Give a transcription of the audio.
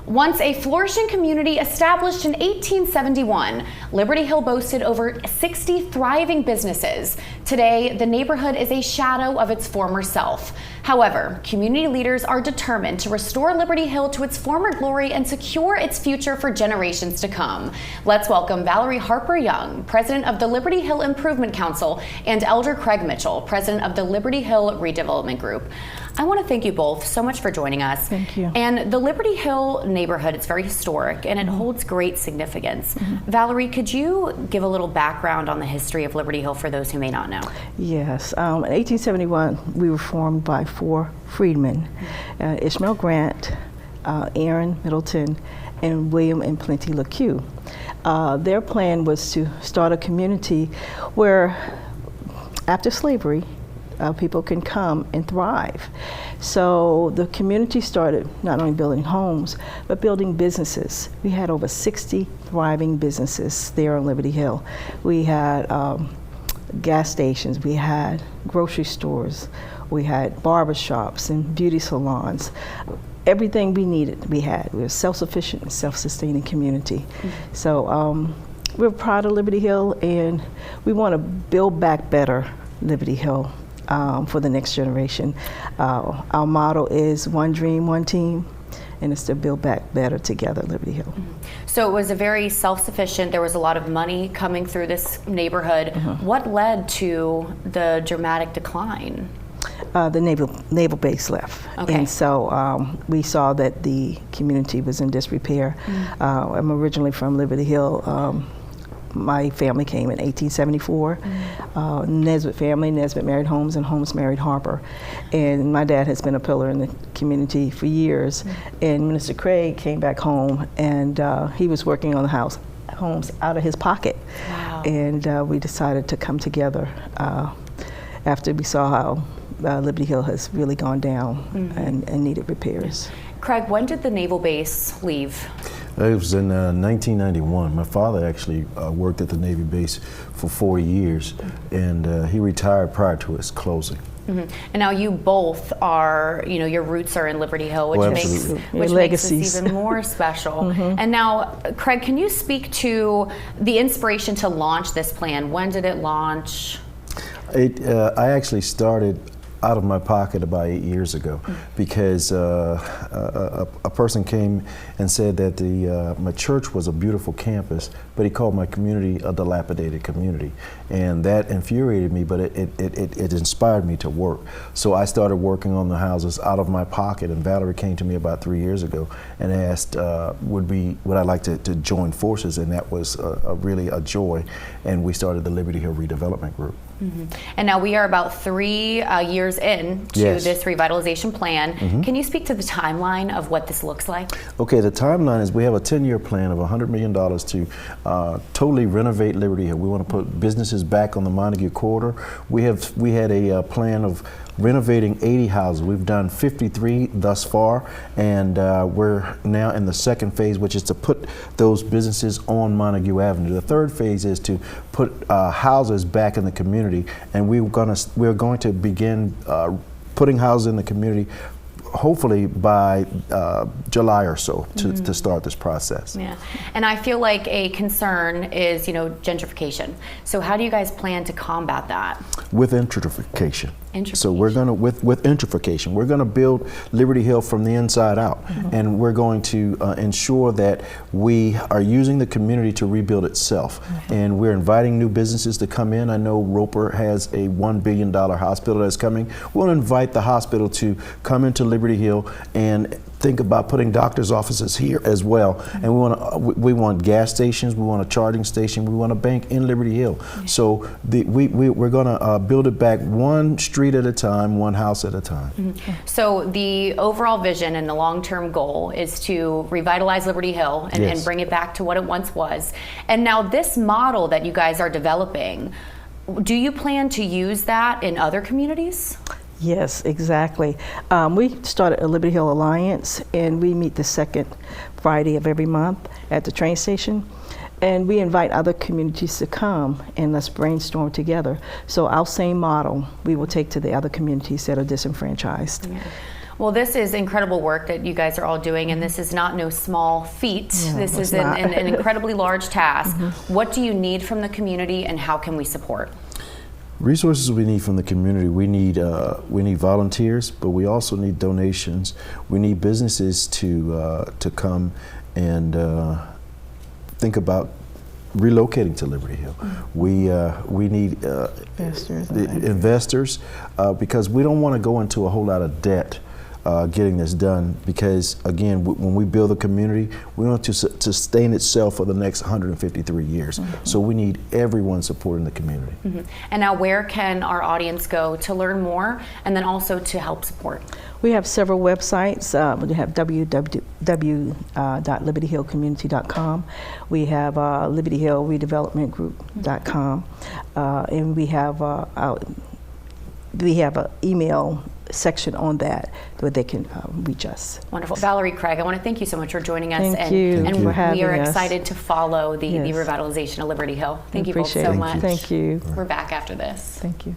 Once a flourishing community established in 1871, Liberty Hill boasted over 60 thriving businesses. Today, the neighborhood is a shadow of its former self. However, community leaders are determined to restore Liberty Hill to its former glory and secure its future for generations to come. Let's welcome Valerie Harper Young, president of the Liberty Hill Improvement Council, and Elder Craig Mitchell, president of the Liberty Hill Redevelopment Group. I want to thank you both so much for joining us. Thank you. And the Liberty Hill neighborhood, it's very historic and it holds great significance. Valerie, could you give a little background on the history of Liberty Hill for those who may not know? Yes. In 1871, we were formed by 4 freedmen, Ishmael Grant, Aaron Middleton, and William and Plenty LeCue. Their plan was to start a community where, after slavery, people can come and thrive. So the community started not only building homes, but building businesses. We had over 60 thriving businesses there on Liberty Hill. We had gas stations, we had grocery stores, we had barbershops and beauty salons. Everything we needed, we had. We were self-sufficient and self-sustaining community. So we're proud of Liberty Hill, and we want to build back better Liberty Hill for the next generation. Our motto is one dream, one team, and it's to build back better together, Liberty Hill. So it was a very self-sufficient, there was a lot of money coming through this neighborhood. What led to the dramatic decline? The naval base left. Okay. And so we saw that the community was in disrepair. I'm originally from Liberty Hill. My family came in 1874. Nesbitt family, Nesbitt married Holmes, and Holmes married Harper. And my dad has been a pillar in the community for years. And Minister Craig came back home, and he was working on the homes out of his pocket. Wow. And we decided to come together after we saw how Liberty Hill has really gone down and needed repairs. Craig, when did the naval base leave? It was in 1991. My father actually worked at the Navy base for 4 years, and he retired prior to its closing. And now you both are, your roots are in Liberty Hill, which makes this even more special. And now, Craig, can you speak to the inspiration to launch this plan? When did it launch? I actually started out of my pocket about 8 years ago because a person came and said that my church was a beautiful campus, but he called my community a dilapidated community. And that infuriated me, but it inspired me to work. So I started working on the houses out of my pocket, and Valerie came to me about 3 years ago and asked would I like to join forces, and that was really a joy. And we started the Liberty Hill Redevelopment Group. And now we are about 3 years in to this revitalization plan. Can you speak to the timeline of what this looks like? Okay, the timeline is we have a 10-year plan of $100 million to totally renovate Liberty Hill. We want to put businesses back on the Montague corridor. We had a plan of renovating 80 houses. We've done 53 thus far, and we're now in the second phase, which is to put those businesses on Montague Avenue. The third phase is to put houses back in the community, and we're going to begin putting houses in the community hopefully by July or so to start this process. Yeah, and I feel like a concern is, gentrification. So how do you guys plan to combat that? With gentrification. So we're going to, with gentrification, we're going to build Liberty Hill from the inside out, and we're going to ensure that we are using the community to rebuild itself. And we're inviting new businesses to come in. I know Roper has a $1 billion hospital that's coming. We'll invite the hospital to come into Liberty Hill and think about putting doctor's offices here as well. And we want gas stations, we want a charging station, we want a bank in Liberty Hill. So we're going to build it back one street at a time, one house at a time. So the overall vision and the long-term goal is to revitalize Liberty Hill and bring it back to what it once was. And now this model that you guys are developing, do you plan to use that in other communities? Yes, exactly. We started a Liberty Hill Alliance, and we meet the second Friday of every month at the train station. And we invite other communities to come and let's brainstorm together. So our same model we will take to the other communities that are disenfranchised. Yeah. Well, this is incredible work that you guys are all doing, and this is not no small feat. No, this is it's not. an incredibly large task. What do you need from the community, and how can we support? Resources we need from the community. We need volunteers, but we also need donations. We need businesses to come and think about relocating to Liberty Hill. We need investors because we don't want to go into a whole lot of debt getting this done, because again, when we build a community, we want to sustain itself for the next 153 years. So we need everyone supporting the community. And now, where can our audience go to learn more, and then also to help support? We have several websites. We have www.libertyhillcommunity.com. We have libertyhillredevelopmentgroup.com, and we have an email section on that where they can reach us. Wonderful. Valerie, Craig, I want to thank you so much for joining us. Thank you and for having we are us. excited to follow the Yes. revitalization of Liberty Hill. Thank you both Appreciate so it. much. Thank you. We're back after this. Thank you.